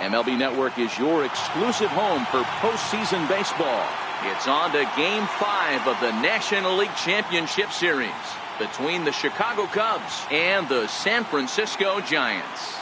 MLB Network is your exclusive home for postseason baseball. It's on to Game 5 of the National League Championship Series between the Chicago Cubs and the San Francisco Giants.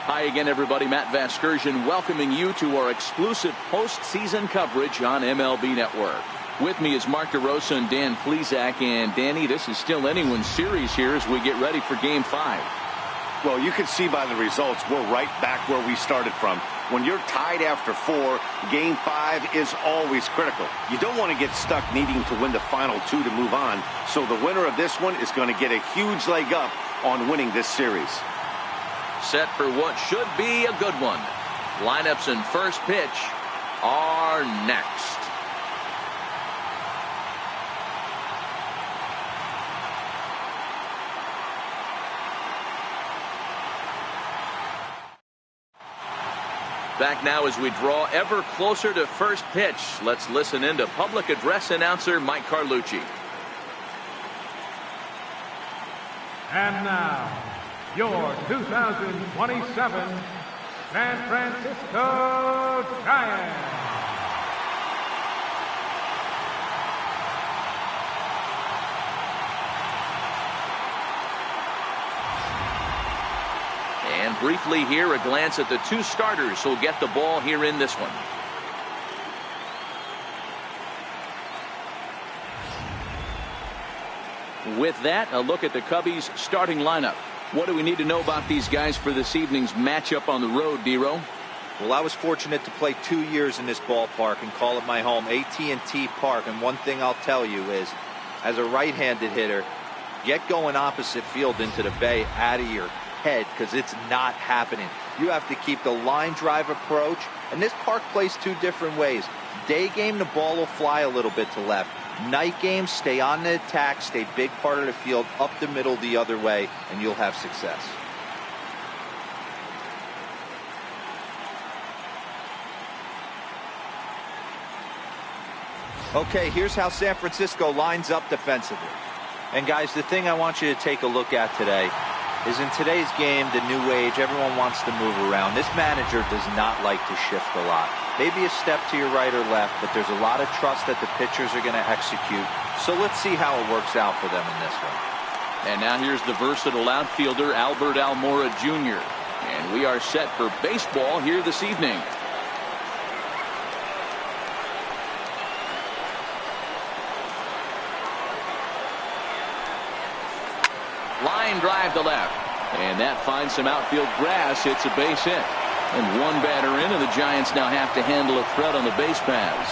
Hi again, everybody. Matt Vasgersian welcoming you to our exclusive postseason coverage on MLB Network. With me is Mark DeRosa and Dan Plesac. And Danny, this is still anyone's series here as we get ready for Game 5. Well, you can see by the results we're right back where we started from. When you're tied after 4, Game 5 is always critical. You don't want to get stuck needing to win the final 2 to move on. So the winner of this one is going to get a huge leg up on winning this series. Set for what should be a good one. Lineups and first pitch are next. Back now as we draw ever closer to first pitch. Let's listen in to public address announcer Mike Carlucci. And now, your 2027 San Francisco Giants. And briefly here, a glance at the 2 starters who'll get the ball here in this one. With that, a look at the Cubbies' starting lineup. What do we need to know about these guys for this evening's matchup on the road, Dero? Well, I was fortunate to play 2 years in this ballpark and call it my home, AT&T Park. And one thing I'll tell you is, as a right-handed hitter, get going opposite field into the bay out of your head, because it's not happening. You have to keep the line drive approach, and this park plays 2 different ways. Day game, the ball will fly a little bit to left. Night game, stay on the attack, stay big part of the field, up the middle the other way, and you'll have success. Okay, here's how San Francisco lines up defensively. And guys, the thing I want you to take a look at today is in today's game, the new age, everyone wants to move around. This manager does not like to shift a lot. Maybe a step to your right or left, but there's a lot of trust that the pitchers are going to execute. So let's see how it works out for them in this one. And now here's the versatile outfielder, Albert Almora Jr. And we are set for baseball here this evening. Line drive to left. And that finds some outfield grass. It's a base hit. And one batter in, and the Giants now have to handle a threat on the base paths.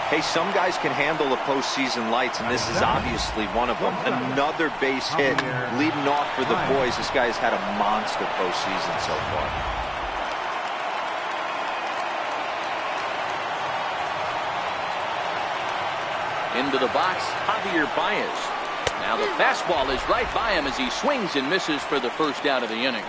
Hey, some guys can handle the postseason lights, and this is obviously one of them. Another base hit leading off for the boys. This guy's had a monster postseason so far. Into the box, Javier Baez. Now the fastball is right by him as he swings and misses for the first out of the inning.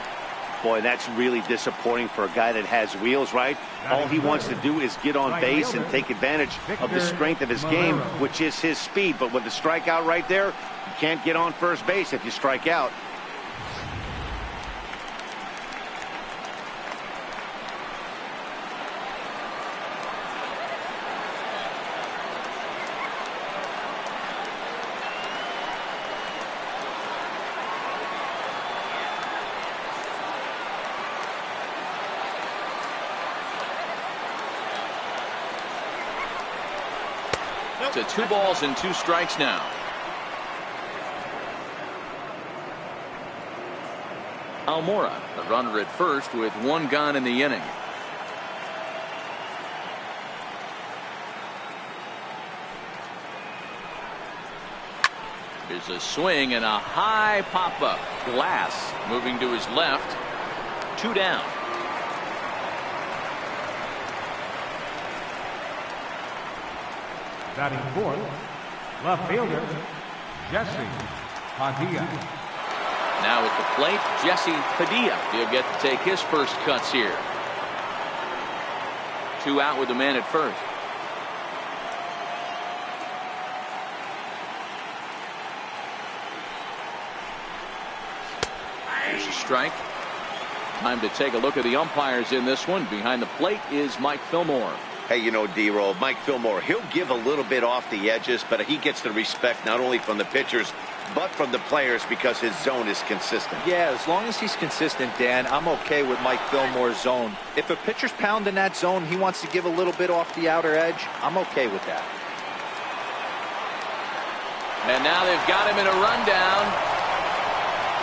Boy, that's really disappointing for a guy that has wheels, right? All he wants to do is get on base and take advantage of the strength of his game, which is his speed. But with the strikeout right there, you can't get on first base if you strike out. To 2 balls and 2 strikes now. Almora, the runner at first with 1 gone in the inning. Here's a swing and a high pop-up. Glass moving to his left. 2 down. Batting fourth, left fielder, Jesse Padilla. Now at the plate, Jesse Padilla. He'll get to take his first cuts here. 2 out with the man at first. There's a strike. Time to take a look at the umpires in this one. Behind the plate is Mike Fillmore. Hey, you know, D-Roll, Mike Fillmore, he'll give a little bit off the edges, but he gets the respect not only from the pitchers, but from the players because his zone is consistent. Yeah, as long as he's consistent, Dan, I'm okay with Mike Fillmore's zone. If a pitcher's pounding that zone, he wants to give a little bit off the outer edge, I'm okay with that. And now they've got him in a rundown.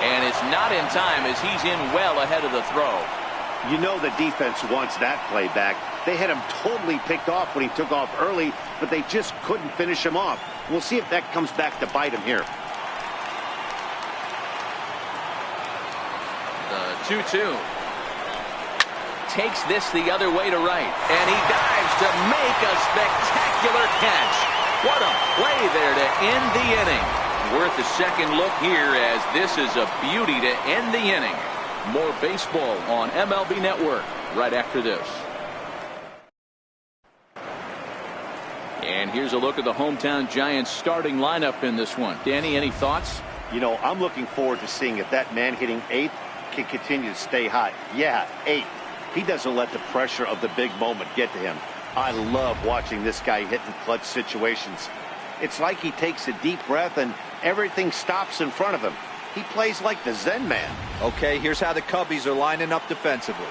And it's not in time as he's in well ahead of the throw. You know the defense wants that play back. They had him totally picked off when he took off early, but they just couldn't finish him off. We'll see if that comes back to bite him here. The 2-2. Takes this the other way to right. And he dives to make a spectacular catch. What a play there to end the inning. Worth a second look here as this is a beauty to end the inning. More baseball on MLB Network right after this. And here's a look at the hometown Giants starting lineup in this one. Danny, any thoughts? You know, I'm looking forward to seeing if that man hitting eighth can continue to stay hot. Yeah, eighth. He doesn't let the pressure of the big moment get to him. I love watching this guy hit in clutch situations. It's like he takes a deep breath and everything stops in front of him. He plays like the Zen man. Okay, here's how the Cubbies are lining up defensively.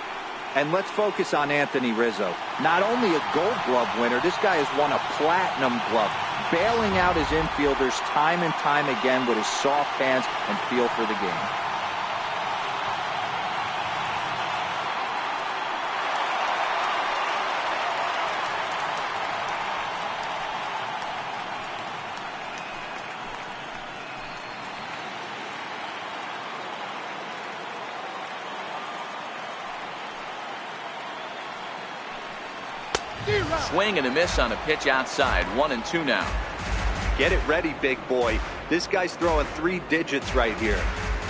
And let's focus on Anthony Rizzo. Not only a Gold Glove winner, this guy has won a Platinum Glove, bailing out his infielders time and time again with his soft hands and feel for the game. Swing and a miss on a pitch outside. 1-2 now. Get it ready, big boy. This guy's throwing 3 digits right here.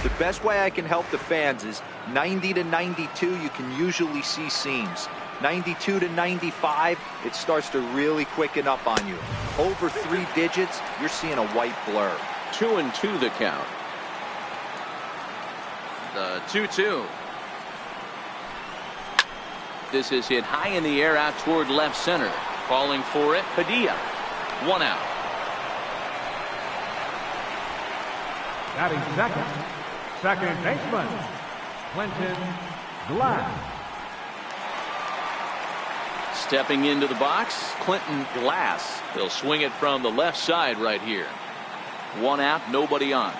The best way I can help the fans is 90 to 92, you can usually see seams. 92 to 95, it starts to really quicken up on you. Over 3 digits, you're seeing a white blur. 2-2 the count. The 2-2. This is hit high in the air out toward left center. Calling for it, Padilla. 1 out. Batting second baseman, Clinton Glass. Stepping into the box, Clinton Glass. He'll swing it from the left side right here. 1 out, nobody on.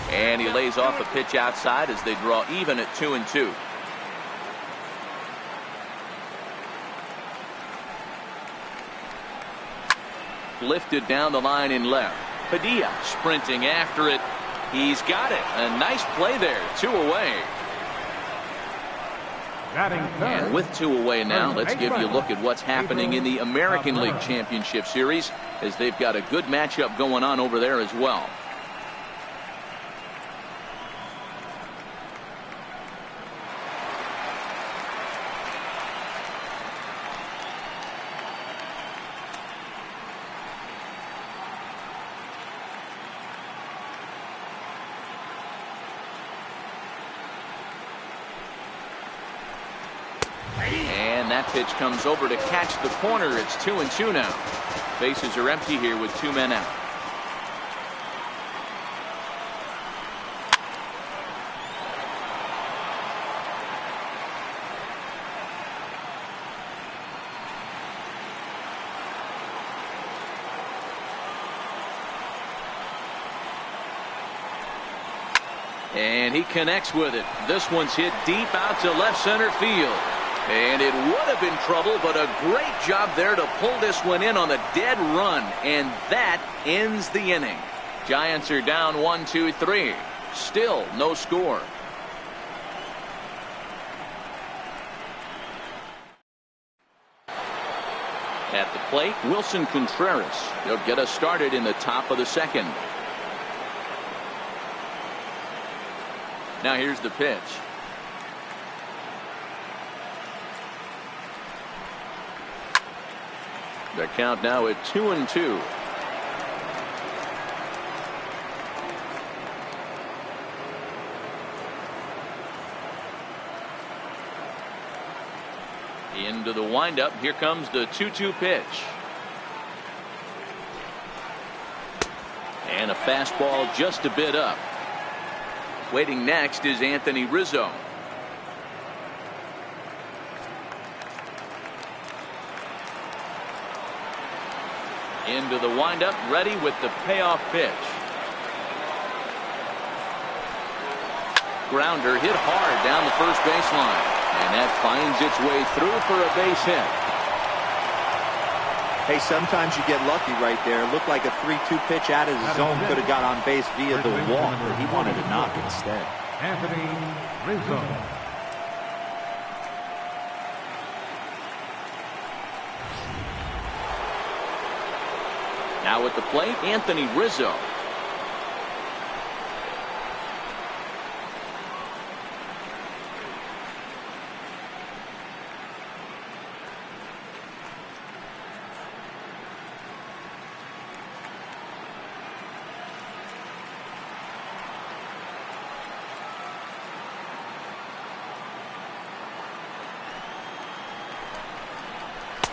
And he lays off a pitch outside as they draw even at 2-2. Lifted down the line in left. Padilla sprinting after it. He's got it. A nice play there. 2 away. And with 2 away now, let's give you a look at what's happening in the American League Championship Series as they've got a good matchup going on over there as well. And that pitch comes over to catch the corner. It's 2-2 now. Bases are empty here with 2 men out. And he connects with it. This one's hit deep out to left center field. And it would have been trouble, but a great job there to pull this one in on the dead run. And that ends the inning. Giants are down 1-2-3. Still no score. At the plate, Wilson Contreras. He'll get us started in the top of the second. Now here's the pitch. The count now at 2-2. Into the windup. Here comes the 2-2 pitch. And a fastball just a bit up. Waiting next is Anthony Rizzo. Into the windup, ready with the payoff pitch. Grounder hit hard down the first baseline. And that finds its way through for a base hit. Hey, sometimes you get lucky right there. It looked like a 3-2 pitch out of the zone. Could have got on base via the walk, but he wanted to knock instead. Anthony Rizzo. Now at the plate, Anthony Rizzo.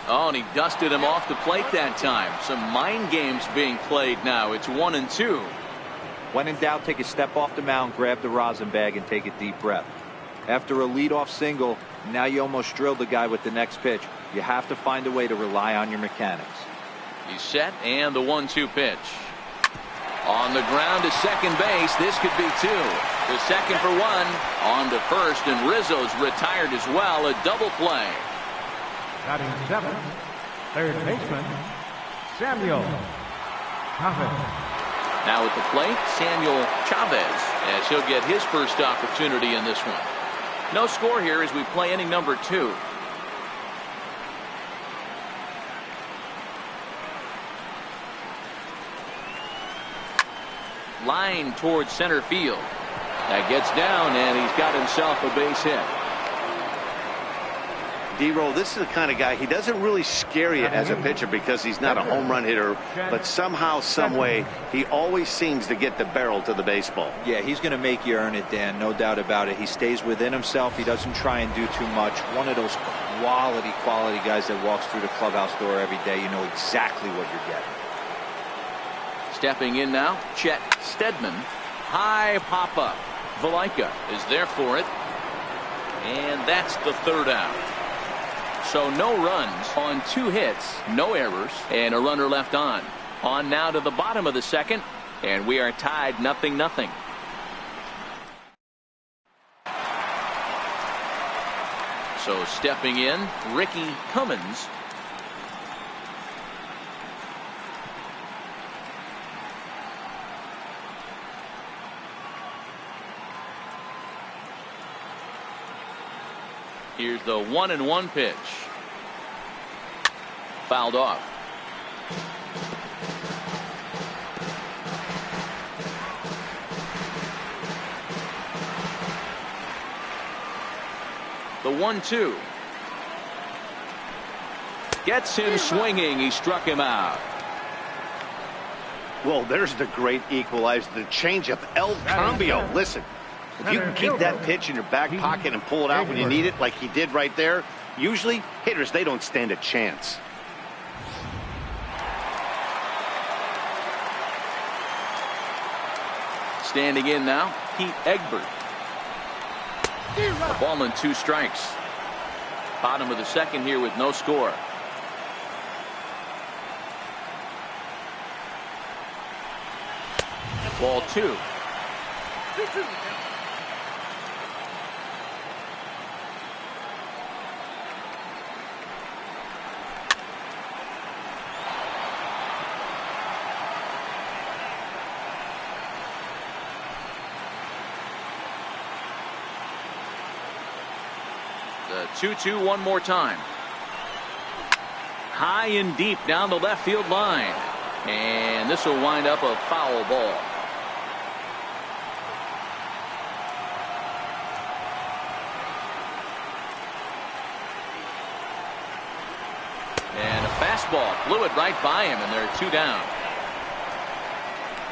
Oh, and he dusted him off the plate that time. Some mind games being played now. It's 1-2. When in doubt, take a step off the mound, grab the rosin bag, and take a deep breath. After a leadoff single, now you almost drilled the guy with the next pitch. You have to find a way to rely on your mechanics. He's set, and the 1-2 pitch. On the ground to second base. This could be two. The second for one. On to first, and Rizzo's retired as well. A double play. Batting seventh, third baseman, Samuel Chavez. Now at the plate, Samuel Chavez, as he'll get his first opportunity in this one. No score here as we play inning number 2. Line towards center field. That gets down, and he's got himself a base hit. D-Roll, this is the kind of guy, he doesn't really scare you as a pitcher because he's not a home run hitter, but somehow, some way, he always seems to get the barrel to the baseball. Yeah, he's going to make you earn it, Dan, no doubt about it. He stays within himself. He doesn't try and do too much. One of those quality guys that walks through the clubhouse door every day. You know exactly what you're getting. Stepping in now, Chet Steadman. High pop-up. Valaika is there for it. And that's the third out. So no runs on 2 hits, no errors, and a runner left on. On now to the bottom of the second, and we are tied 0-0. So stepping in, Ricky Cummins. Here's the 1-1 pitch. Fouled off. The 1-2. Gets him swinging. He struck him out. Well, there's the great equalizer, the changeup, El Cambio. Listen, if you can keep that pitch in your back pocket and pull it out when you need it, like he did right there, usually hitters, they don't stand a chance. Standing in now, Pete Egbert. A ball and 2 strikes. Bottom of the second here with no score. Ball 2. The 2-2 one more time. High and deep down the left field line. And this will wind up a foul ball. And a fastball blew it right by him, and there are 2 down.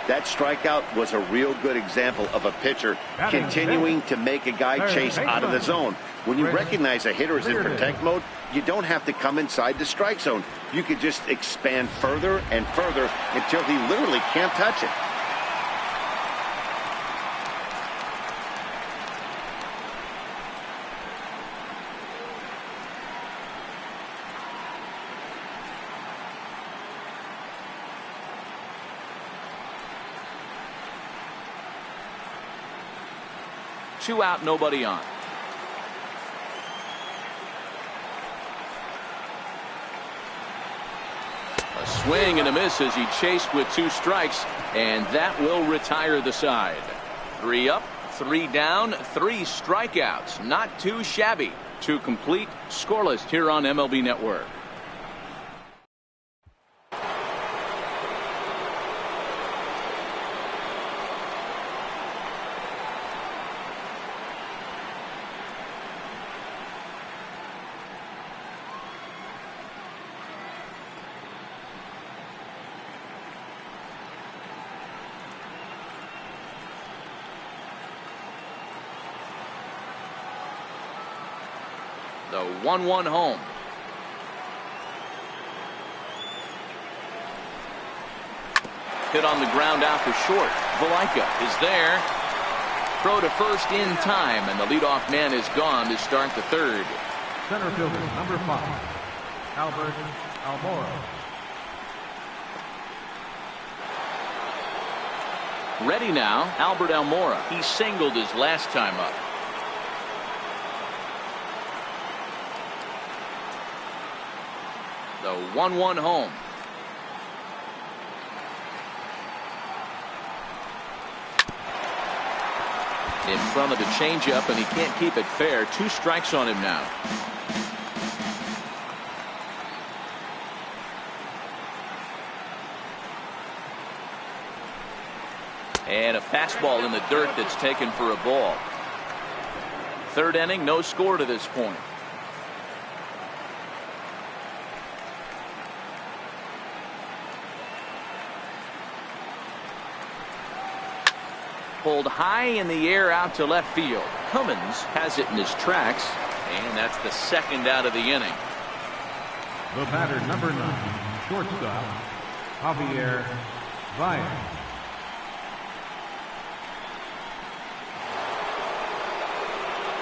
That strikeout was a real good example of a pitcher continuing to make a guy chase out of the zone. When you recognize a hitter is in protect mode, you don't have to come inside the strike zone. You could just expand further and further until he literally can't touch it. Two out, nobody on. A swing and a miss as he chased with 2 strikes, and that will retire the side. 3 up, 3 down, 3 strikeouts. Not too shabby. 2 complete, scoreless here on MLB Network. The 1-1 home. Hit on the ground out for short. Valaika is there. Throw to first in time, and the leadoff man is gone to start the 3rd. Center fielder, number 5, Albert Almora. Ready now, Albert Almora. He singled his last time up. The 1-1 home. In front of the changeup, and he can't keep it fair. 2 strikes on him now. And a fastball in the dirt that's taken for a ball. 3rd inning, no score to this point. Pulled high in the air out to left field. Cummins has it in his tracks, and that's the 2nd out of the inning. The batter, number 9, shortstop, Javier Baez.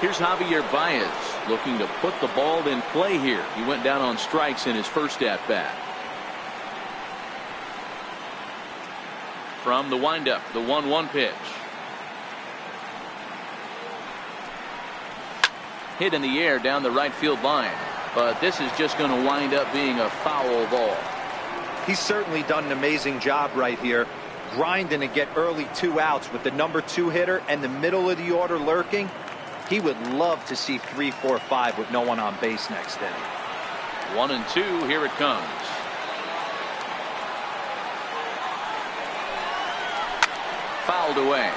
Here's Javier Baez looking to put the ball in play here. He went down on strikes in his first at bat. From the windup, the 1-1 pitch. Hit in the air down the right field line, but this is just going to wind up being a foul ball. He's certainly done an amazing job right here, grinding to get early 2 outs with the number 2 hitter and the middle of the order lurking. He would love to see 3, 4, 5 with no one on base next inning. 1-2, here it comes. Fouled away.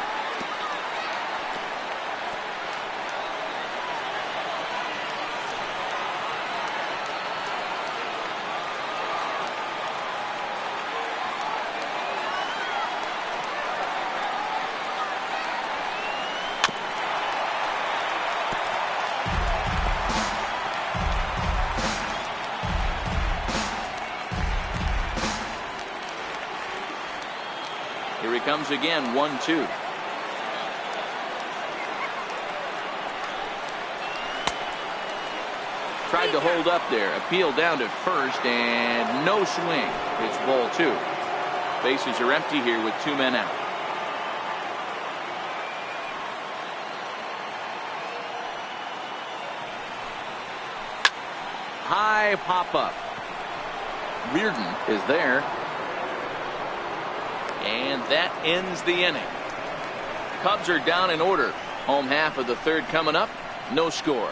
Here he comes again, 1-2. Tried to hold up there, appeal down to first, and no swing. It's ball 2. Bases are empty here with 2 men out. High pop up. Reardon is there. And that ends the inning. Cubs are down in order. Home half of the 3rd coming up. No score.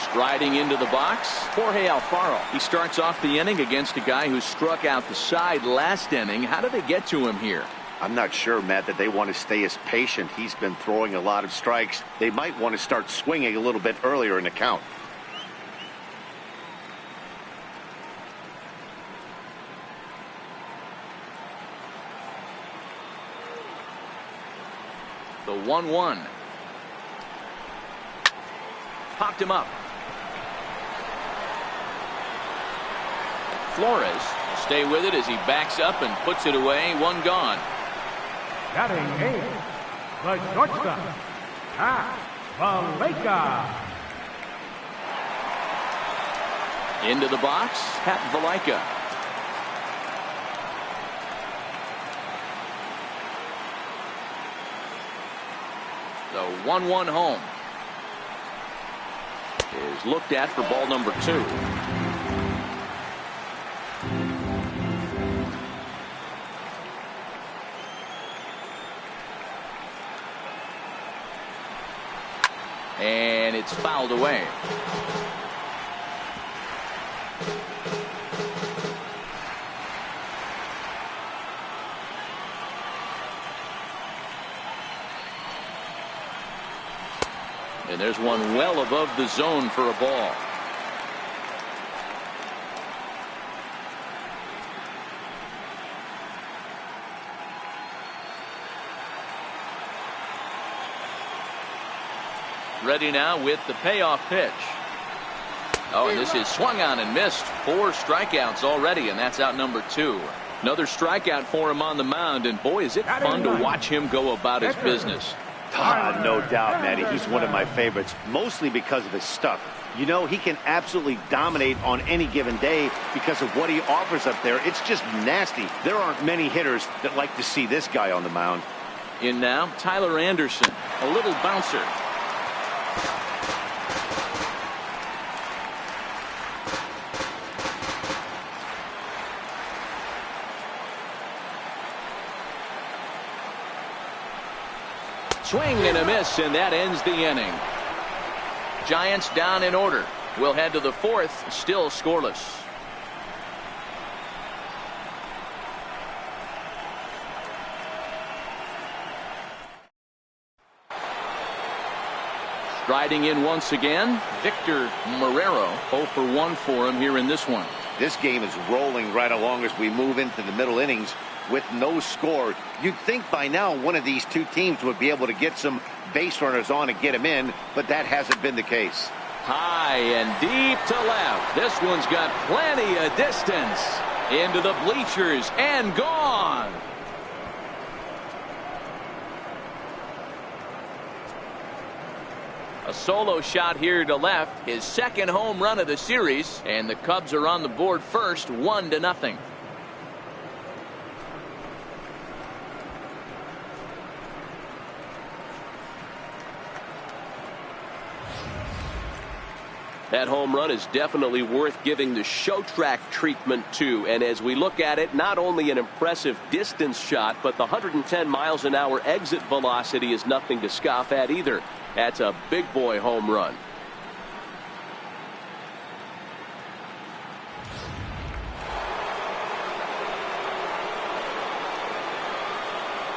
Striding into the box, Jorge Alfaro. He starts off the inning against a guy who struck out the side last inning. How did they get to him here? I'm not sure, Matt, that they want to stay as patient. He's been throwing a lot of strikes. They might want to start swinging a little bit earlier in the count. The 1-1. Popped him up. Flores will stay with it as he backs up and puts it away. One gone. Batting eighth, the shortstop, Valaika. Into the box, Pat Valaika. The 1-1 home is looked at for ball number 2. And it's fouled away. And there's one well above the zone for a ball. Ready now with the payoff pitch. Oh, and this is swung on and missed. 4 strikeouts already, and that's out number 2. Another strikeout for him on the mound, and boy, is it fun to watch him go about his business. No doubt, Matty. He's one of my favorites, mostly because of his stuff. You know, he can absolutely dominate on any given day because of what he offers up there. It's just nasty. There aren't many hitters that like to see this guy on the mound. In now, Tyler Anderson, a little bouncer. Swing and a miss, and that ends the inning. Giants down in order. We'll head to the 4th, still scoreless. Striding in once again, Victor Marrero. 0 for 1 for him here in this one. This game is rolling right along as we move into the middle innings with no score. You'd think by now one of these two teams would be able to get some base runners on and get them in, but that hasn't been the case. High and deep to left. This one's got plenty of distance. Into the bleachers and gone. A solo shot here to left. His second home run of the series, and the Cubs are on the board first, 1-0. That home run is definitely worth giving the show track treatment to. And as we look at it, not only an impressive distance shot, but the 110 miles an hour exit velocity is nothing to scoff at either. That's a big boy home run.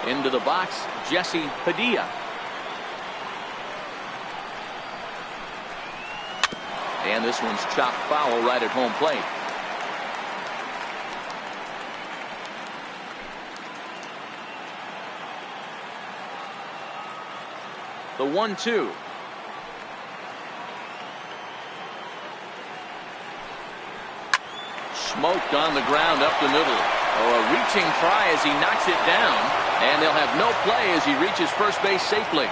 Into the box, Jesse Padilla. And this one's chopped foul right at home plate. The 1-2. Smoked on the ground up the middle. Oh, a reaching try as he knocks it down. And they'll have no play as he reaches first base safely.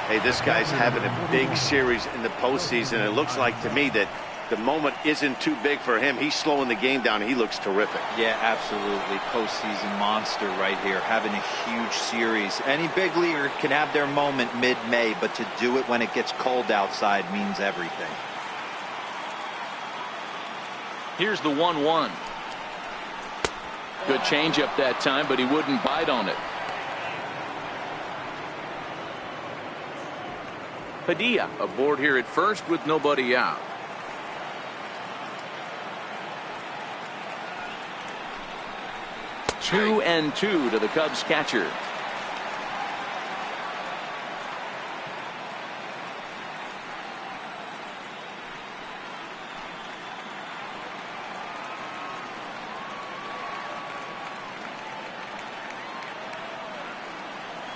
Hey, this guy's having a big series in the postseason. It looks like to me that the moment isn't too big for him. He's slowing the game down. He looks terrific. Yeah, absolutely. Postseason monster right here, having a huge series. Any big leaguer can have their moment mid-May, but to do it when it gets cold outside means everything. Here's the 1-1. Good changeup that time, but he wouldn't bite on it. Padilla aboard here at first with nobody out. 2-2 to the Cubs catcher.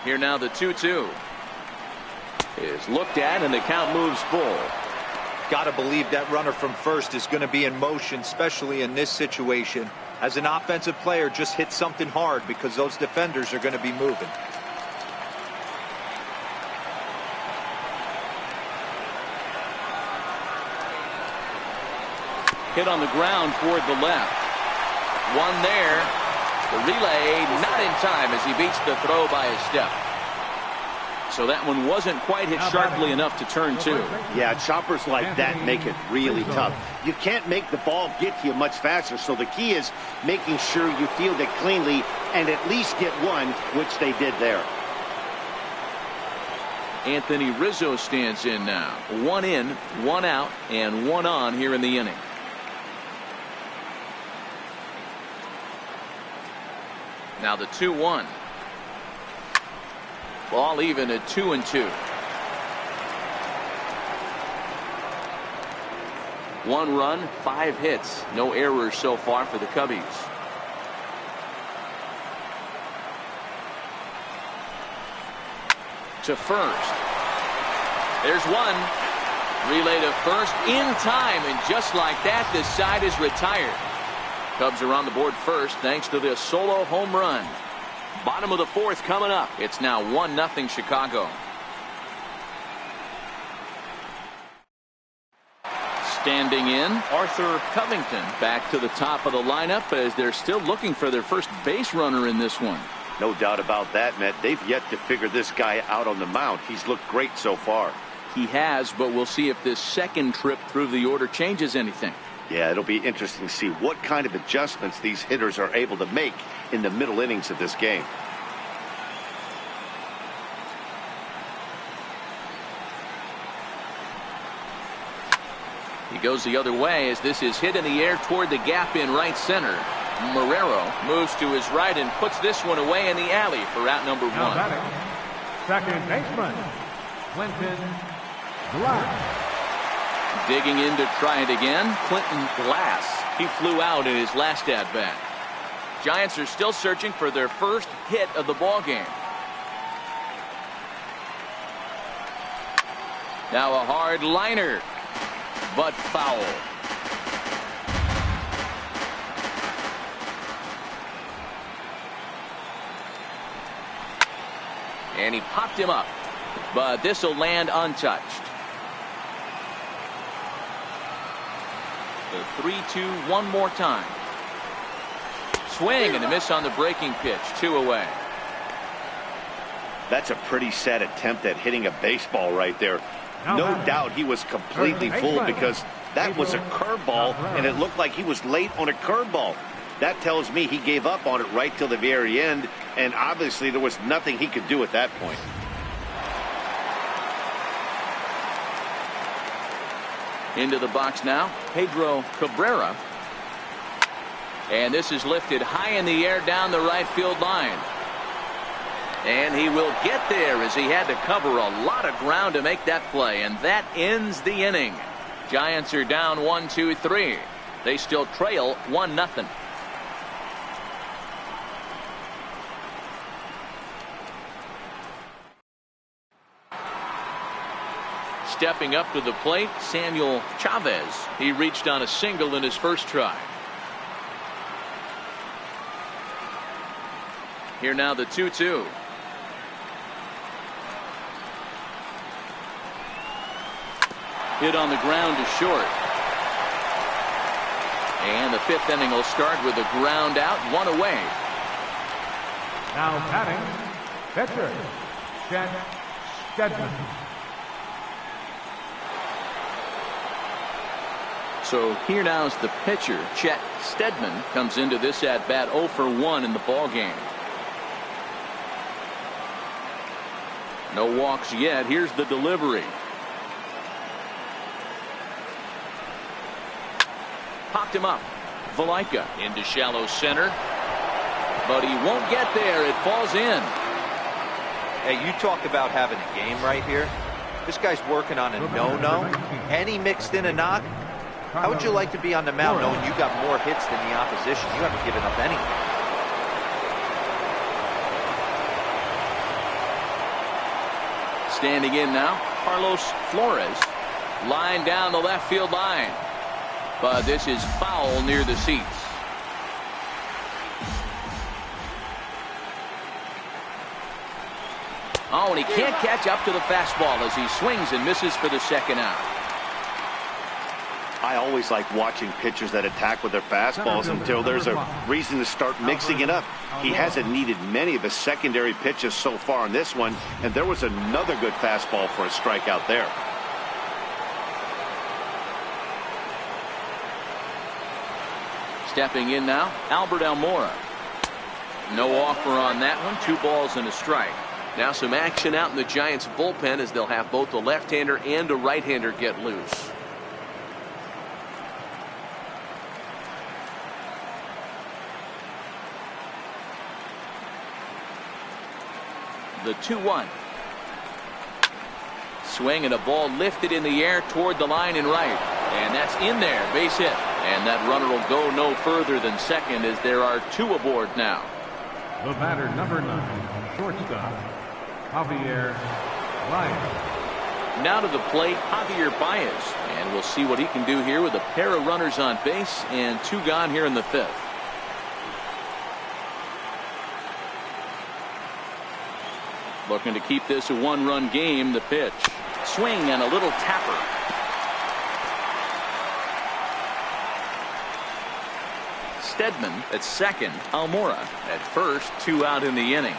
Here now the 2-2 is looked at, and the count moves full. Got to believe that runner from first is going to be in motion, especially in this situation. As an offensive player, just hit something hard because those defenders are going to be moving. Hit on the ground toward the left. One there. The relay not in time as he beats the throw by a step. So that one wasn't quite hit sharply enough to turn two. Yeah, choppers like that make it really tough. You can't make the ball get to you much faster, so the key is making sure you field it cleanly and at least get one, which they did there. Anthony Rizzo stands in now. One in, one out, and one on here in the inning. Now the 2-1. Ball even at 2-2. One run, 5 hits, no errors so far for the Cubbies. To first. There's one. Relay to first in time, and just like that, this side is retired. Cubs are on the board first thanks to this solo home run. Bottom of the 4th coming up. It's now 1-0 Chicago. Standing in, Arthur Covington back to the top of the lineup as they're still looking for their first base runner in this one. No doubt about that, Matt. They've yet to figure this guy out on the mound. He's looked great so far. He has, but we'll see if this second trip through the order changes anything. Yeah, it'll be interesting to see what kind of adjustments these hitters are able to make in the middle innings of this game. He goes the other way as this is hit in the air toward the gap in right center. Marrero moves to his right and puts this one away in the alley for out number 1. Now batting, second baseman, Clinton Glass. Digging in to try it again, Clinton Glass. He flew out in his last at-bat. Giants are still searching for their first hit of the ball game. Now a hard liner, but foul. And he popped him up, but this will land untouched. The 3-2 one more time. Swing and a miss on the breaking pitch. 2 away. That's a pretty sad attempt at hitting a baseball right there. No doubt he was completely fooled because that was a curveball and it looked like he was late on a curveball. That tells me he gave up on it right till the very end, and obviously there was nothing he could do at that point. Into the box now, Pedro Cabrera. And this is lifted high in the air down the right field line. And he will get there as he had to cover a lot of ground to make that play. And that ends the inning. Giants are down 1-2-3. They still trail 1-0. Stepping up to the plate, Samuel Chavez. He reached on a single in his first try. Here now the 2-2. Hit on the ground to short. And the 5th inning will start with a ground out, 1 away. Now batting, pitcher, Chet Steadman. So here now is the pitcher, Chet Steadman, comes into this at bat 0 for 1 in the ball game. No walks yet. Here's the delivery. Popped him up. Valaika into shallow center. but he won't get there. It falls in. Hey, you talk about having a game right here. This guy's working on a no-no, and he mixed in a knock. How would you like to be on the mound knowing you got more hits than the opposition? You haven't given up anything. Standing in now, Carlos Flores. Line down the left field line. But this is foul near the seats. Oh, and he can't catch up to the fastball as he swings and misses for the second out. I always like watching pitchers that attack with their fastballs until there's a reason to start mixing it up. He hasn't needed many of his secondary pitches so far in this one, and there was another good fastball for a strikeout there. Stepping in now, Albert Almora. No offer on that one. 2 balls and a strike. Now some action out in the Giants bullpen as they'll have both a left-hander and a right-hander get loose. The 2-1. Swing and a ball lifted in the air toward the line and right. And that's in there. Base hit. And that runner will go no further than second as there are 2 aboard now. The batter, number 9, shortstop, Javier Baez. Now to the plate, Javier Baez. And we'll see what he can do here with a pair of runners on base and 2 gone here in the 5th. Looking to keep this a 1-run game. The pitch. Swing and a little tapper. Stedman at second. Almora at first. 2 out in the inning.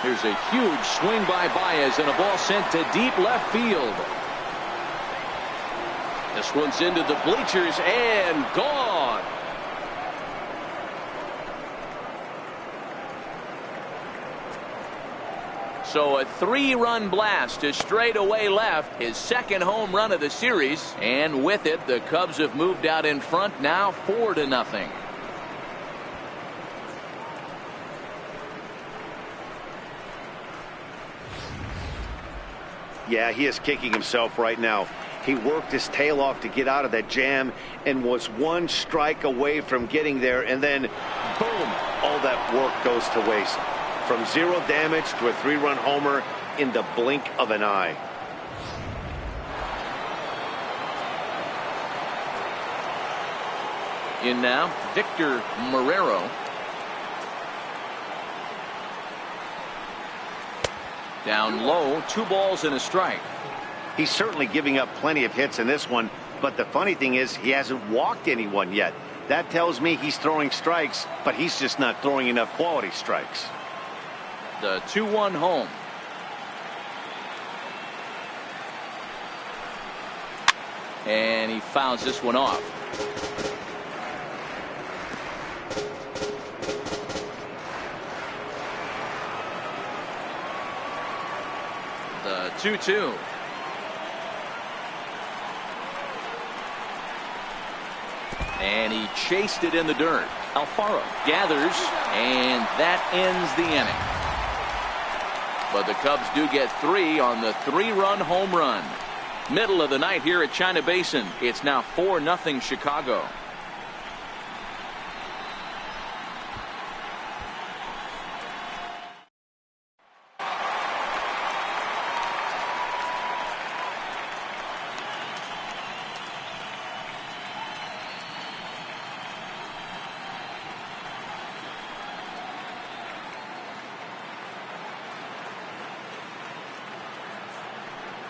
Here's a huge swing by Baez and a ball sent to deep left field. This one's into the bleachers and gone. So a 3-run blast to straightaway left, his second home run of the series, and with it the Cubs have moved out in front now 4-0. Yeah, he is kicking himself right now. He worked his tail off to get out of that jam and was 1 strike away from getting there, and then boom, all that work goes to waste. From 0 damage to a 3-run homer in the blink of an eye. In now, Victor Marrero. Down low, 2 balls and a strike. He's certainly giving up plenty of hits in this one, but the funny thing is he hasn't walked anyone yet. That tells me he's throwing strikes, but he's just not throwing enough quality strikes. The 2-1 home. And he fouls this one off. The 2-2. And he chased it in the dirt. Alfaro gathers, and that ends the inning. But the Cubs do get 3 on the 3-run home run. Middle of the night here at China Basin. It's now 4-0 Chicago.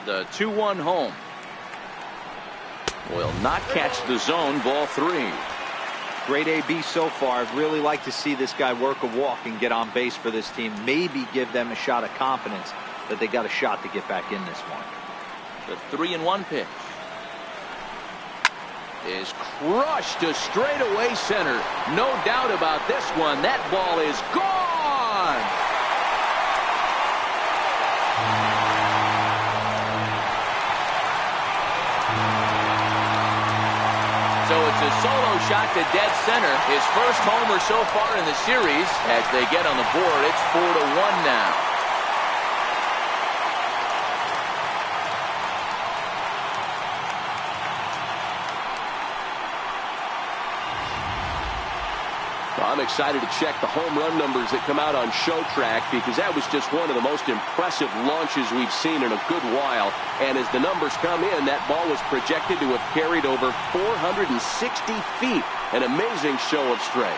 The 2-1 home. Will not catch the zone. Ball 3. Great AB so far. I'd really like to see this guy work a walk and get on base for this team. Maybe give them a shot of confidence that they got a shot to get back in this one. The 3-1 pitch is crushed to straightaway center. No doubt about this one. That ball is gone. solo shot to dead center. His first homer so far in the series. As they get on the board, it's 4-1 now. I'm excited to check the home run numbers that come out on Showtrack, because that was just one of the most impressive launches we've seen in a good while. And as the numbers come in, that ball was projected to have carried over 460 feet. An amazing show of strength.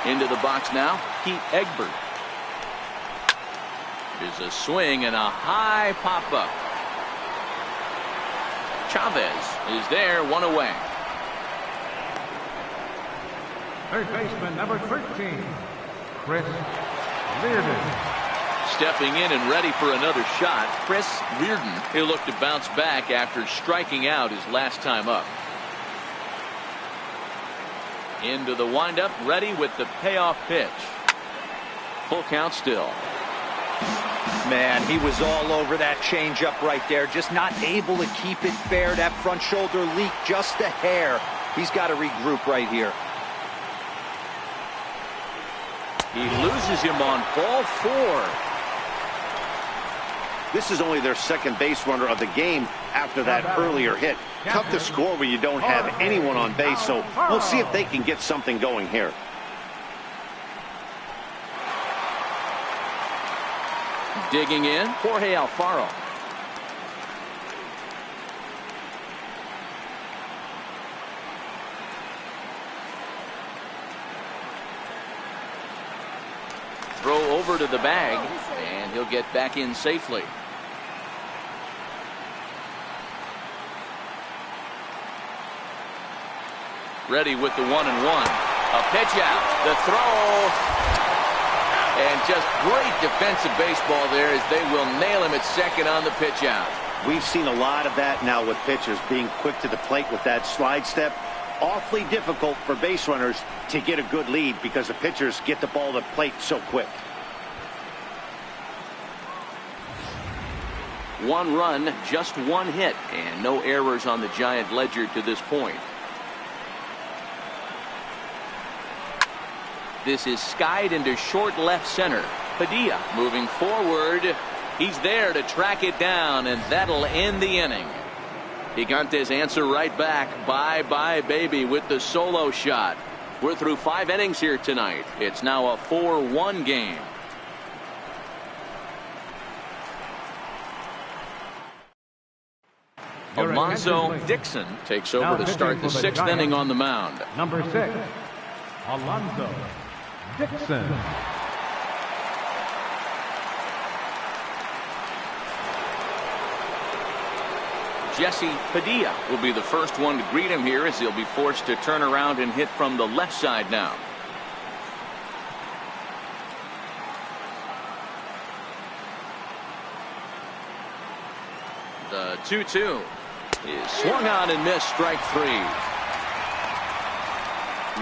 Into the box now, Pete Egbert. There's a swing and a high pop-up. Chavez is there, one away. Third baseman, number 13, Chris Reardon. Stepping in and ready for another shot, Chris Reardon. He'll look to bounce back after striking out his last time up. Into the windup, ready with the payoff pitch. Full count still. Man, he was all over that changeup right there. Just not able to keep it fair. That front shoulder leak just a hair. He's got to regroup right here. He loses him on ball 4. This is only their second base runner of the game after that earlier hit. Tough to score when you don't have anyone on base, so we'll see if they can get something going here. Digging in, Jorge Alfaro. Throw over to the bag, and he'll get back in safely. Ready with the 1-1. A pitch out. The throw. And just great defensive baseball there, as they will nail him at second on the pitch out. We've seen a lot of that now with pitchers being quick to the plate with that slide step. Awfully difficult for base runners to get a good lead because the pitchers get the ball to the plate so quick. 1 run, just 1 hit, and no errors on the Giant ledger to this point. This is skied into short left center. Padilla moving forward. He's there to track it down, and that'll end the inning. Gigantes answer right back. Bye-bye, baby, with the solo shot. We're through 5 innings here tonight. It's now a 4-1 game. Alonzo Dixon takes over to start the 6th inning on the mound. Number 6, Alonzo Dixon. Jesse Padilla will be the first one to greet him here, as he'll be forced to turn around and hit from the left side now. The 2-2 is swung on and missed, strike 3.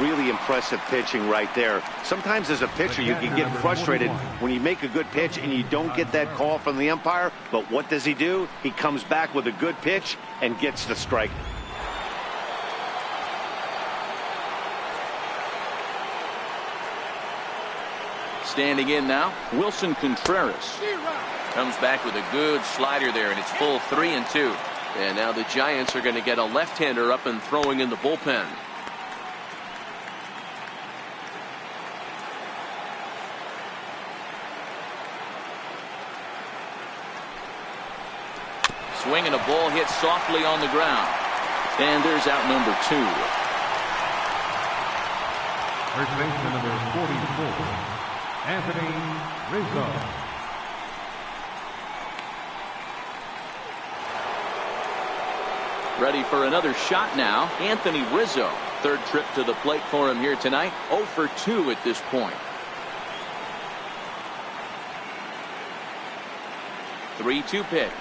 Really impressive pitching right there. Sometimes as a pitcher you can get frustrated when you make a good pitch and you don't get that call from the umpire, but what does he do? He comes back with a good pitch and gets the strike. Standing in now, Wilson Contreras comes back with a good slider there, and it's full 3-2. And now the Giants are going to get a left-hander up and throwing in the bullpen. Swing and a ball hit softly on the ground. And there's out number 2. First baseman number 44, Anthony Rizzo. Ready for another shot now, Anthony Rizzo. 3rd trip to the plate for him here tonight. 0 for 2 at this point. 3-2 pitch.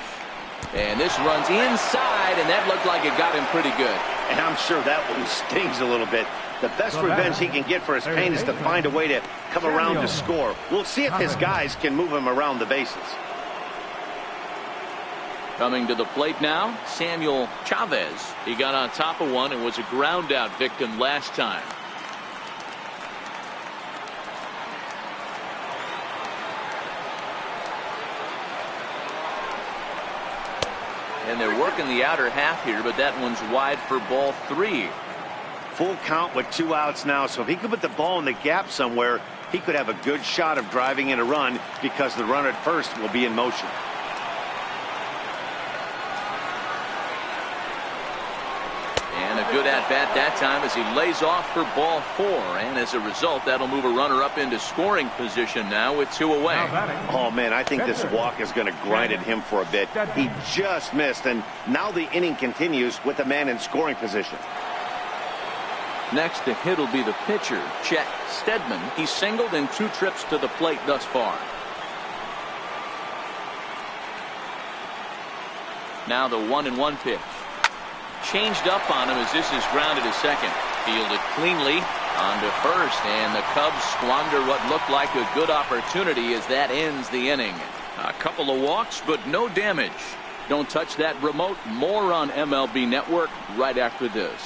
And this runs inside, and that looked like it got him pretty good. And I'm sure that one stings a little bit. The best revenge he can get for his pain is to find a way to come around to score. We'll see if his guys can move him around the bases. Coming to the plate now, Samuel Chavez. He got on top of one and was a ground out victim last time. And they're working the outer half here, but that one's wide for ball 3. Full count with 2 outs now, so if he could put the ball in the gap somewhere, he could have a good shot of driving in a run because the runner at first will be in motion. And a good at-bat that time as he lays off for ball 4. And as a result, that'll move a runner up into scoring position now with 2 away. Oh, man, I think this walk is going to grind at him for a bit. He just missed, and now the inning continues with the man in scoring position. Next to hit will be the pitcher, Chet Steadman. He's singled in 2 trips to the plate thus far. Now the 1-1 pitch. Changed up on him as this is grounded to second. Fielded cleanly on to first, and the Cubs squander what looked like a good opportunity as that ends the inning. A couple of walks, but no damage. Don't touch that remote. More on MLB Network right after this.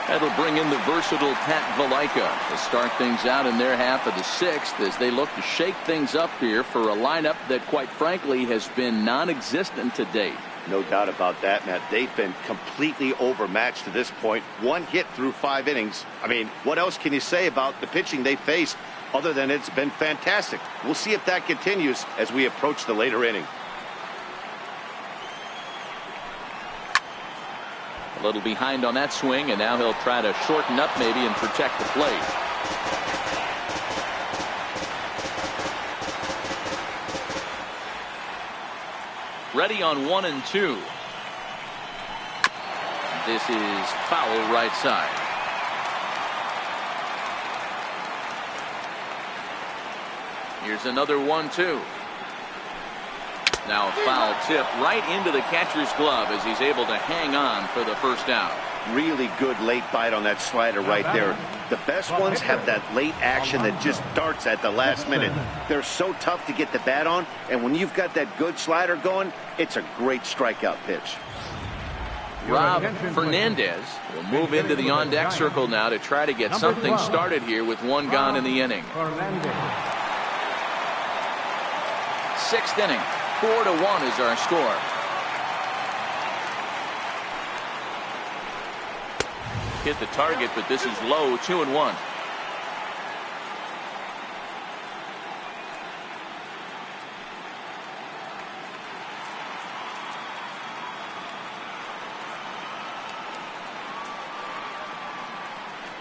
That'll bring in the versatile Pat Valaika to start things out in their half of the 6th as they look to shake things up here for a lineup that, quite frankly, has been non-existent to date. No doubt about that, Matt. They've been completely overmatched to this point. 1 hit through 5 innings. I mean, what else can you say about the pitching they face other than it's been fantastic? We'll see if that continues as we approach the later inning. A little behind on that swing, and now he'll try to shorten up maybe and protect the plate. Ready on 1 and 2. This is foul right side. Here's another 1-2. Now a foul tip right into the catcher's glove as he's able to hang on for the first out. Really good late bite on that slider right there. The best ones have that late action that just darts at the last minute. They're so tough to get the bat on, and when you've got that good slider going, it's a great strikeout pitch. Rob Fernandez will move into the on-deck circle now to try to get something started here with 1 gone in the inning. 6th inning. 4-1 is our score. Hit the target, but this is low. 2-1.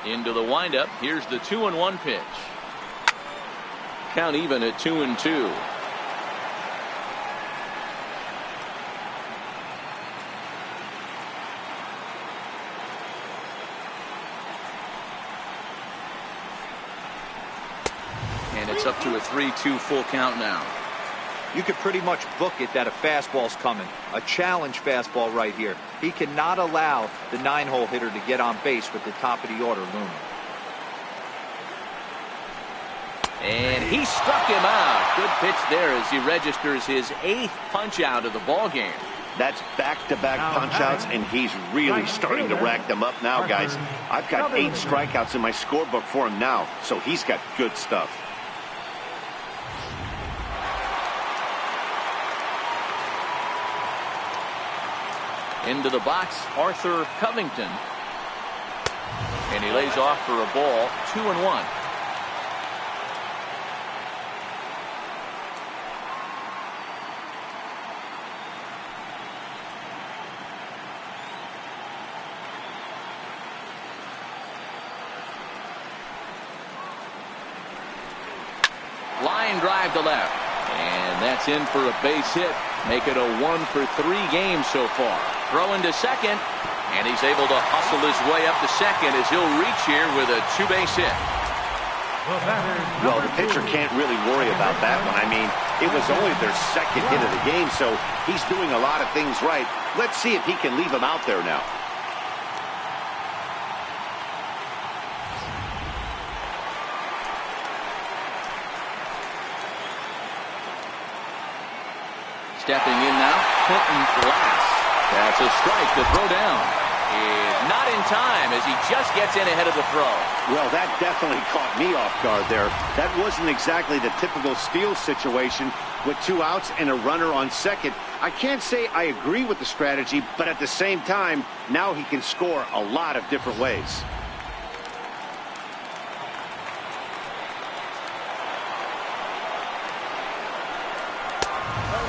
Into the windup. Here's the 2-1 pitch. Count even at 2-2. It's up to a 3-2 full count now. You could pretty much book it that a fastball's coming. A challenge fastball right here. He cannot allow the 9-hole hitter to get on base with the top of the order looming. And he struck him out. Good pitch there as he registers his 8th punch out of the ball game. That's back-to-back punch-outs, and he's really starting to rack them up now, guys. I've got 8 strikeouts in my scorebook for him now, so he's got good stuff. Into the box, Arthur Covington. And he lays off for a ball. 2-1. Line drive to left. And that's in for a base hit. Make it a 1-for-3 game so far. Throwing to second, and he's able to hustle his way up to second as he'll reach here with a 2-base hit. Well, the pitcher can't really worry about that one. I mean, it was only their second hit of the game, so he's doing a lot of things right. Let's see if he can leave him out there now. Stepping in now, Clinton Glass. That's a strike to throw down. Is not in time as he just gets in ahead of the throw. Well, that definitely caught me off guard there. That wasn't exactly the typical steal situation with 2 outs and a runner on second. I can't say I agree with the strategy, but at the same time, now he can score a lot of different ways.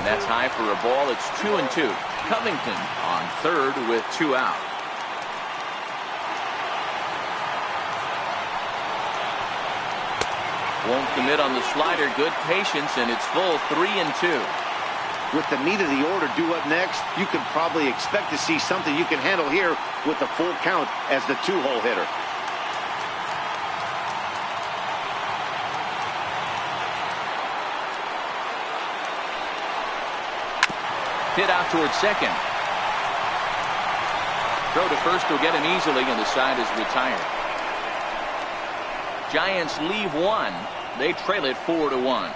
And that's high for a ball. It's 2-2. Covington on third with 2 out. Won't commit on the slider. Good patience, and it's full 3-2. With the meat of the order due up next, you could probably expect to see something you can handle here with the full count as the 2-hole hitter. Hit out towards second. Throw to first will get him easily, and the side is retired. Giants leave 1. They trail it 4-1.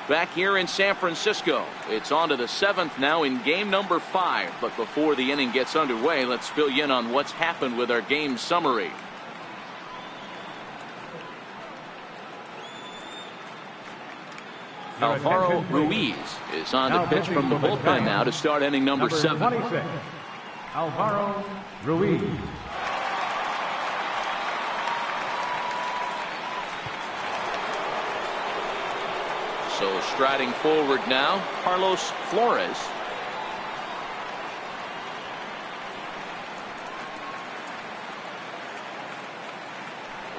Back here in San Francisco, it's on to the 7th now in game number 5. But before the inning gets underway, let's fill you in on what's happened with our game summary. Alvaro Ruiz is on the pitch from the bullpen now to start inning number 7. 26, Alvaro Ruiz. So striding forward now, Carlos Flores.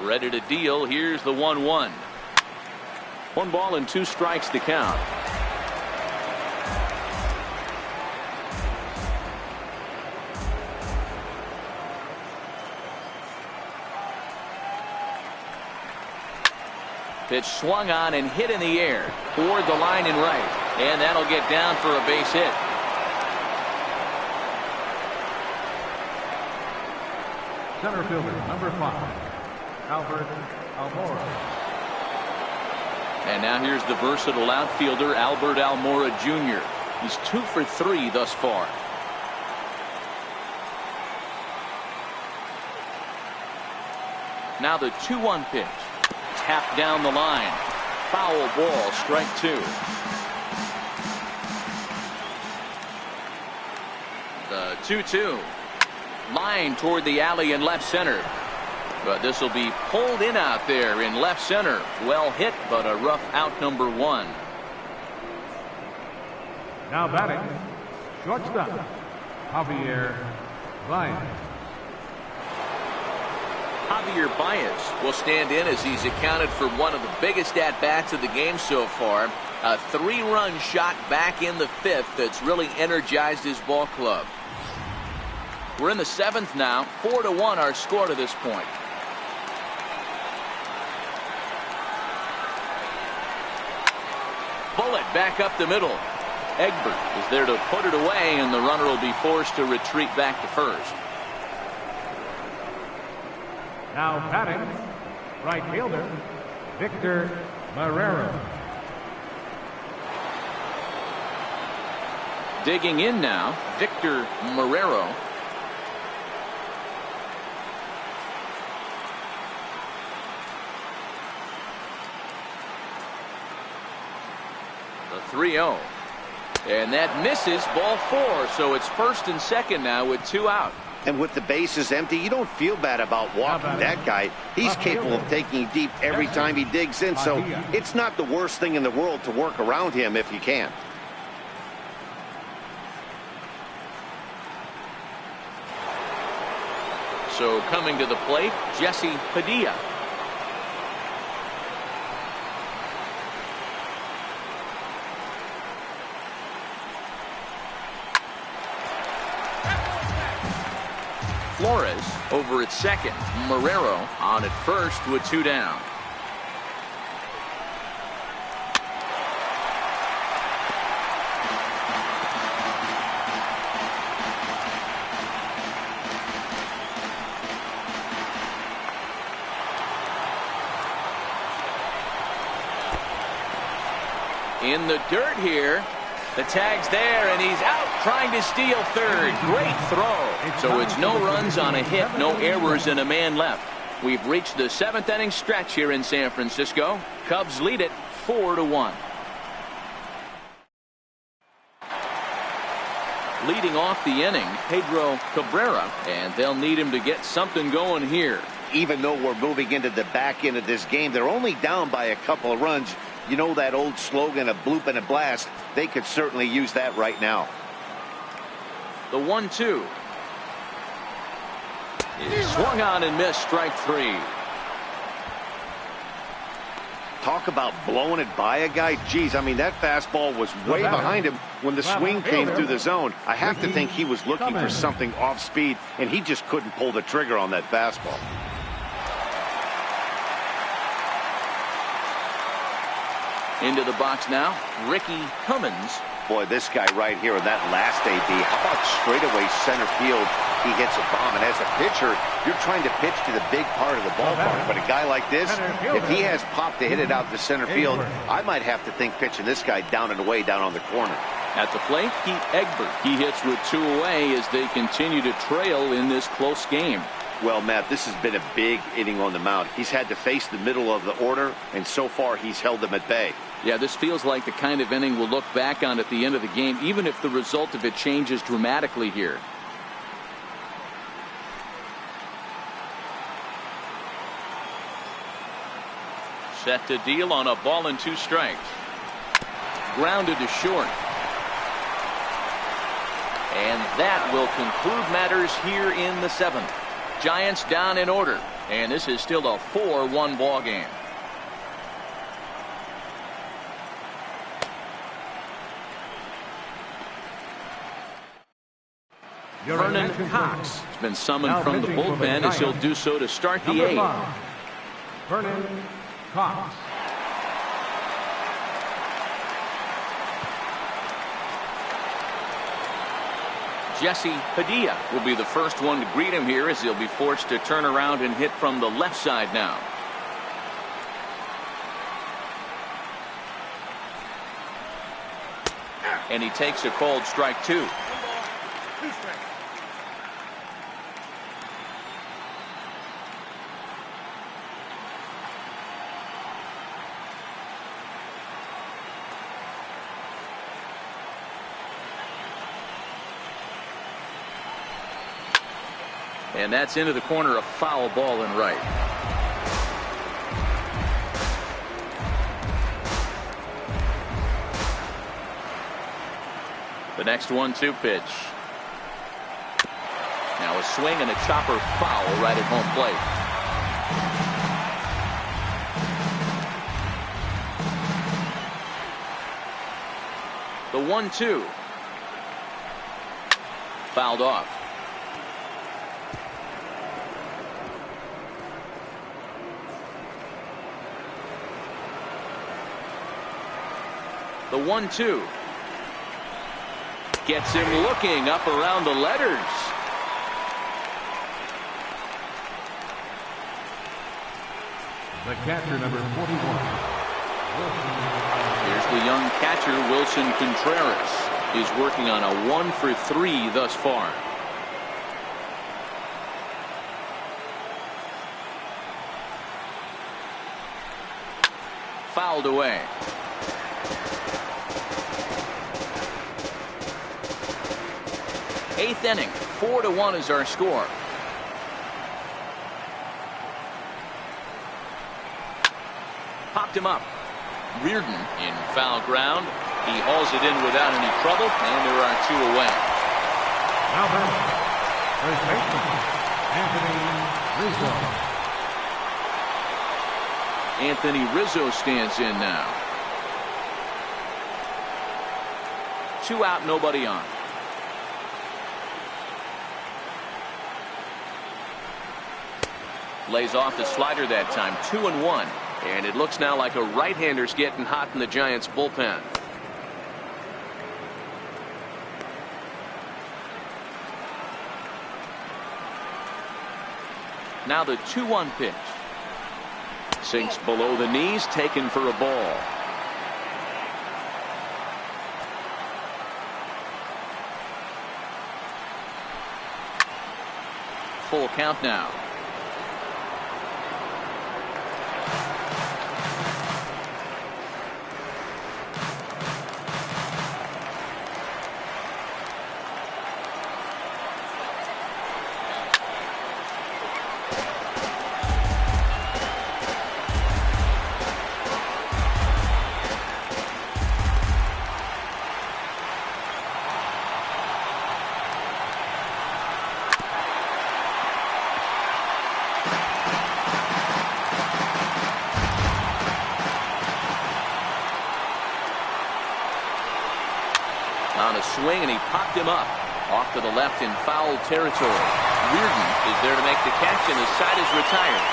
Ready to deal. Here's the 1-1. 1 ball and 2 strikes to count. Pitch swung on and hit in the air toward the line and right, and that'll get down for a base hit. Center fielder, number 5, Albert Almora. And now here's the versatile outfielder, Albert Almora Jr. He's 2 for 3 thus far. Now the 2-1 pitch. Tapped down the line. Foul ball, strike 2. The 2-2. Line toward the alley in left center. But this will be pulled in out there in left center. Well hit, but a rough out, number 1. Now batting, shortstop, Javier Baez. Javier Baez will stand in as he's accounted for one of the biggest at-bats of the game so far. A 3-run shot back in the 5th that's really energized his ball club. We're in the 7th now. 4-1 our score to this point. Bullet back up the middle. Egbert is there to put it away, and the runner will be forced to retreat back to first. Now batting, right fielder, Victor Marrero. Digging in now, Victor Marrero. The 3-0. And that misses, ball 4. So it's first and second now with 2 out. And with the bases empty, you don't feel bad about walking that guy. He's capable of taking deep every time he digs in, so it's not the worst thing in the world to work around him if you can. So coming to the plate, Jesse Padilla. Flores over at second. Marrero on at first with 2 down. In the dirt here. The tag's there, and he's out trying to steal third. Great throw. So it's no runs on a hit, no errors, and a man left. We've reached the 7th inning stretch here in San Francisco. Cubs lead it 4-1. Leading off the inning, Pedro Cabrera, and they'll need him to get something going here. Even though we're moving into the back end of this game, they're only down by a couple of runs. You know that old slogan, a bloop and a blast? They could certainly use that right now. The 1-2. Swung on and missed, strike 3. Talk about blowing it by a guy. Geez, I mean, that fastball was way behind him when the swing came through the zone. I have to think he was looking for something off speed, and he just couldn't pull the trigger on that fastball. Into the box now, Ricky Cummins. Boy, this guy right here in that last AB, how about straightaway center field? He hits a bomb, and as a pitcher, you're trying to pitch to the big part of the ballpark. But a guy like this, if he has pop to hit it out to center field, I might have to think pitching this guy down and away down on the corner. At the plate, Pete Egbert. He hits with 2 away as they continue to trail in this close game. Well, Matt, this has been a big inning on the mound. He's had to face the middle of the order, and so far he's held them at bay. Yeah, this feels like the kind of inning we'll look back on at the end of the game, even if the result of it changes dramatically here. Set to deal on a ball and 2 strikes. Grounded to short. And that will conclude matters here in the 7th. Giants down in order, and this is still a 4-1 ball game. Vernon Cox has been summoned from the bullpen as he'll do so to start the 8th. Vernon Cox. Jesse Padilla will be the first one to greet him here as he'll be forced to turn around and hit from the left side now. And he takes a called strike 2. And that's into the corner, a foul ball and right. The next 1-2 pitch. Now a swing and a chopper foul right at home plate. The 1-2. Fouled off. The 1-2. Gets him looking up around the letters. The catcher, number 41. Here's the young catcher, Wilson Contreras. He's working on a 1-for-3 thus far. Fouled away. Eighth inning, 4-1 is our score. Popped him up. Reardon in foul ground. He hauls it in without any trouble, and there are 2 away. Now batting, first baseman, Anthony Rizzo. Anthony Rizzo stands in now. 2 out, nobody on. Lays off the slider that time. 2-1. And it looks now like a right-hander's getting hot in the Giants bullpen. Now the 2-1 pitch. Sinks below the knees, taken for a ball. Full count now. On a swing, and he popped him up. Off to the left in foul territory. Reardon is there to make the catch, and his side is retired.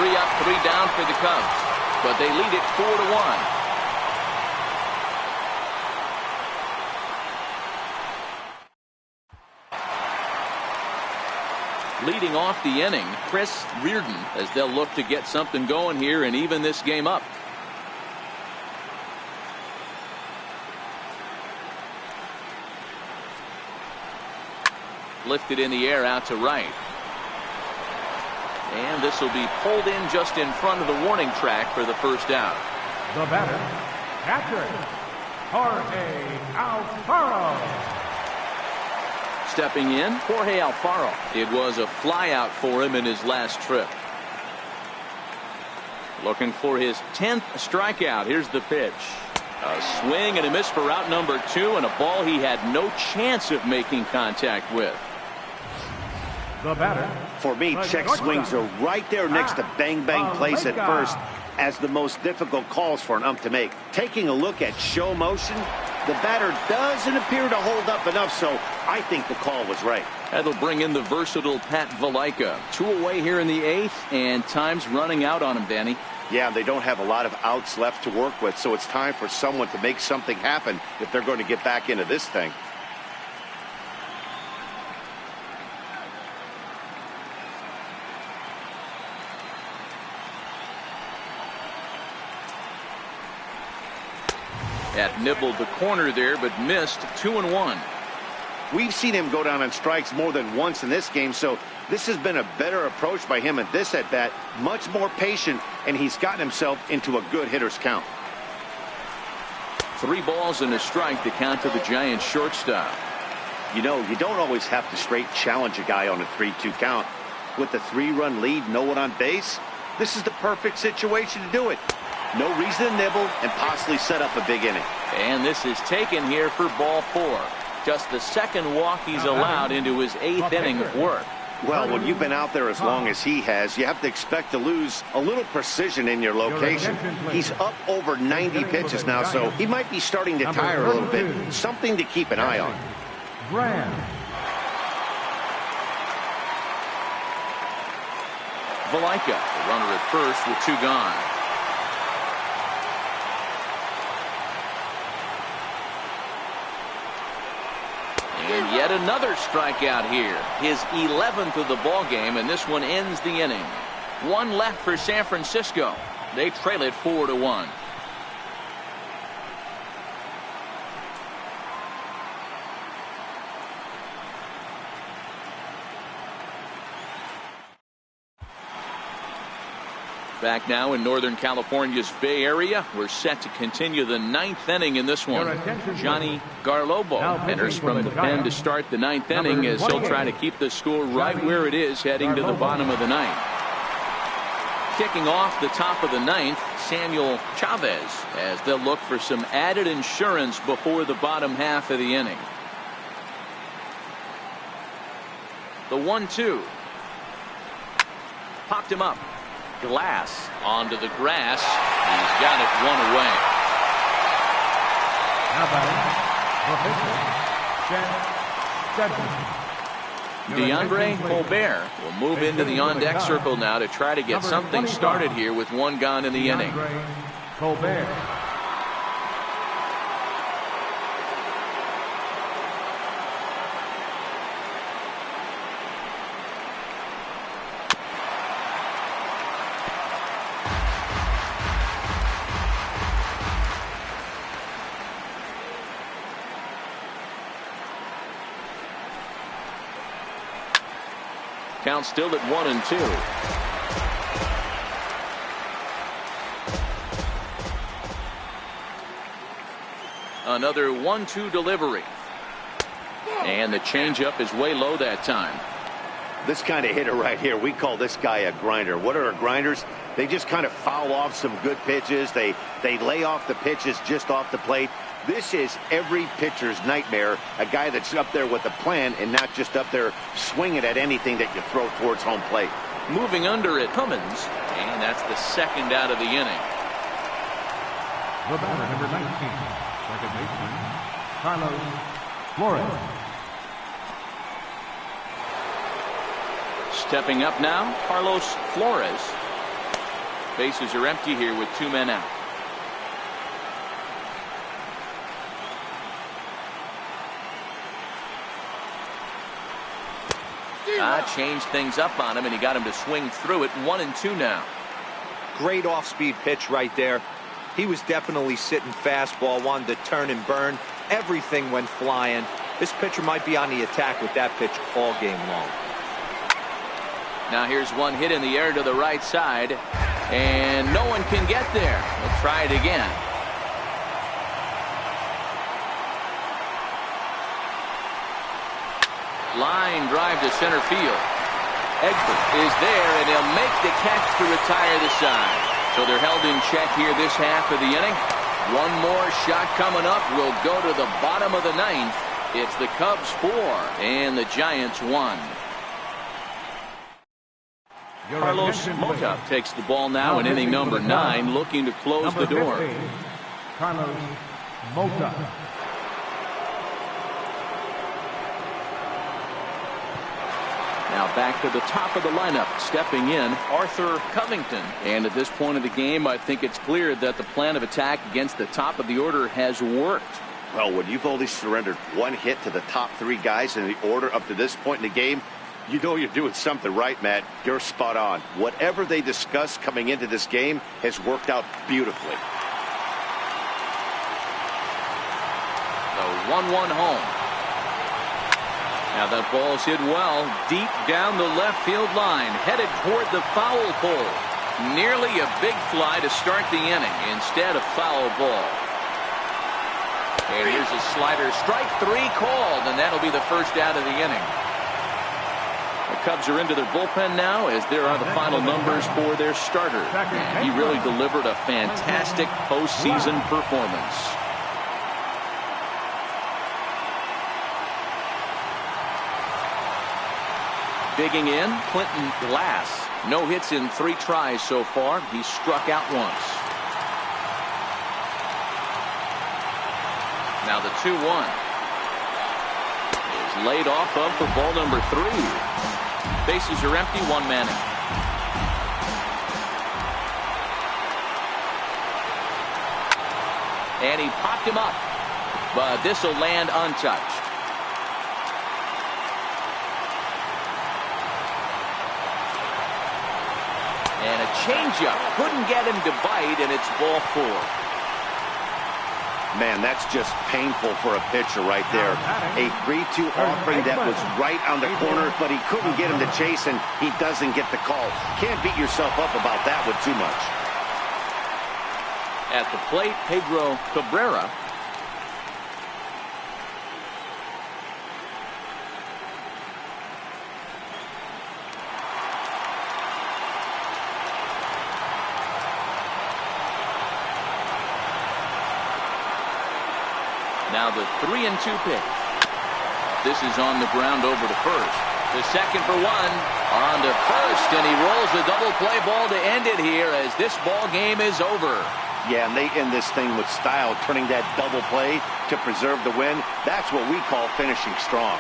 3 up, 3 down for the Cubs. But they lead it 4-1. Leading off the inning, Chris Reardon, as they'll look to get something going here and even this game up. Lifted in the air out to right. And this will be pulled in just in front of the warning track for the first out. The batter, catcher, Jorge Alfaro. Stepping in, Jorge Alfaro. It was a flyout for him in his last trip. Looking for his 10th strikeout. Here's the pitch. A swing and a miss for out number 2, and a ball he had no chance of making contact with. The batter. For me, check swings are right there next to bang bang plays at first as the most difficult calls for an ump to make. Taking a look at show motion, the batter doesn't appear to hold up enough, so I think the call was right. That'll bring in the versatile Pat Valaika. 2 away here in the 8th, and time's running out on him, Danny. Yeah, they don't have a lot of outs left to work with, so it's time for someone to make something happen if they're going to get back into this thing. That nibbled the corner there, but missed. 2-1. We've seen him go down on strikes more than once in this game, so this has been a better approach by him at this at-bat. Much more patient, and he's gotten himself into a good hitter's count. 3 balls and a strike to count to the Giants shortstop. You know, you don't always have to straight challenge a guy on a 3-2 count. With the 3-run lead, no one on base, this is the perfect situation to do it. No reason to nibble and possibly set up a big inning. And this is taken here for ball 4. Just the second walk he's allowed into his 8th inning of work. Well, when you've been out there as long as he has, you have to expect to lose a little precision in your location. He's up over 90 pitches now, so he might be starting to tire a little bit. Something to keep an eye on. Valaika, the runner at first with 2 gone. And yet another strikeout here. His 11th of the ball game, and this one ends the inning. 1 left for San Francisco. They trail it 4-1. Back now in Northern California's Bay Area. We're set to continue the 9th inning in this one. Johnny Garlobo enters from the pen to start the 9th inning as he'll try to keep the score right where it is heading to the bottom of the 9th. Kicking off the top of the 9th, Samuel Chavez, as they'll look for some added insurance before the bottom half of the inning. The 1-2. Popped him up. Glass onto the grass. He's got it 1 away. Now batting, the pitcher, Chet Steadman. DeAndre Colbert will move into the on-deck circle now to try to get something started here with one gone in the inning. Colbert. Count still at 1-2. Another 1-2 delivery. And the changeup is way low that time. This kind of hitter right here, we call this guy a grinder. What are grinders? They just kind of foul off some good pitches. They lay off the pitches just off the plate. This is every pitcher's nightmare, a guy that's up there with a plan and not just up there swinging at anything that you throw towards home plate. Moving under at Cummins, and that's the second out of the inning. The batter, number 19, second baseman, Carlos Flores. Stepping up now, Carlos Flores. Bases are empty here with 2 men out. Changed things up on him, and he got him to swing through it. 1-2 now. Great off-speed pitch right there. He was definitely sitting fastball, wanted to turn and burn. Everything went flying. This pitcher might be on the attack with that pitch all game long. Now here's one hit in the air to the right side, and no one can get there. We'll try it again. Line drive to center field. Egbert is there, and he'll make the catch to retire the side. So they're held in check here this half of the inning. One more shot coming up. We'll go to the bottom of the ninth. It's the Cubs 4 and the Giants 1. Carlos Mota takes the ball now in inning number 9, looking to close the door. 15, Carlos Mota. Now back to the top of the lineup, stepping in, Arthur Covington. And at this point of the game, I think it's clear that the plan of attack against the top of the order has worked. Well, when you've only surrendered one hit to the top 3 guys in the order up to this point in the game, you know you're doing something right, Matt. You're spot on. Whatever they discussed coming into this game has worked out beautifully. The 1-1 home. Now that ball's hit well, deep down the left field line, headed toward the foul pole. Nearly a big fly to start the inning instead of foul ball. And here's a slider, strike 3 called, and that'll be the first out of the inning. The Cubs are into their bullpen now, as there are the final numbers for their starter. And he really delivered a fantastic postseason performance. Digging in, Clinton Glass. No hits in 3 tries so far. He struck out once. Now the 2-1 is laid off of for ball number 3. Bases are empty, 1 man out. And he popped him up, but this will land untouched. And a changeup couldn't get him to bite, and it's ball 4. Man, that's just painful for a pitcher right there. A 3-2 offering that was right on the corner, but he couldn't get him to chase, and he doesn't get the call. Can't beat yourself up about that one too much. At the plate, Pedro Cabrera. Now the 3-2 pitch. This is on the ground over to first. The second for 1. On to first, and he rolls a double play ball to end it here as this ball game is over. Yeah, and they end this thing with style, turning that double play to preserve the win. That's what we call finishing strong.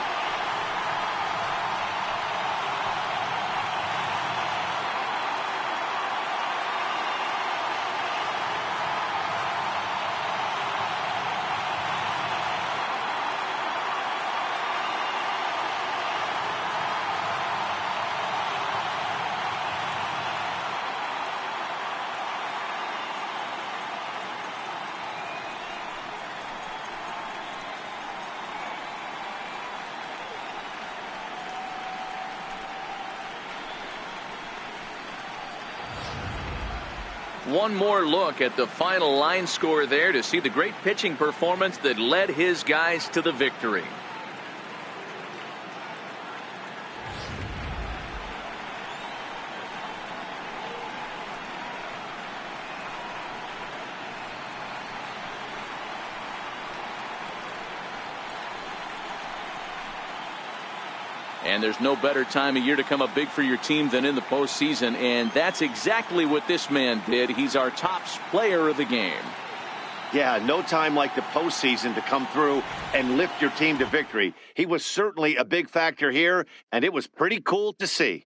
One more look at the final line score there to see the great pitching performance that led his guys to the victory. And there's no better time of year to come up big for your team than in the postseason, and that's exactly what this man did. He's our top player of the game. Yeah, no time like the postseason to come through and lift your team to victory. He was certainly a big factor here, and it was pretty cool to see.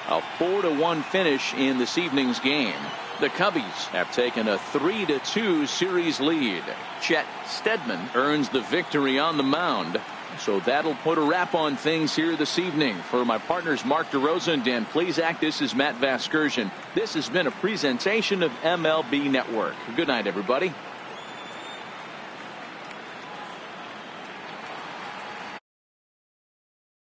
A 4-1 finish in this evening's game. The Cubbies have taken a 3-2 series lead. Chet Steadman earns the victory on the mound. So that'll put a wrap on things here this evening. For my partners Mark DeRosa and Dan Plezak, this is Matt Vasgersian. This has been a presentation of MLB Network. Good night, everybody.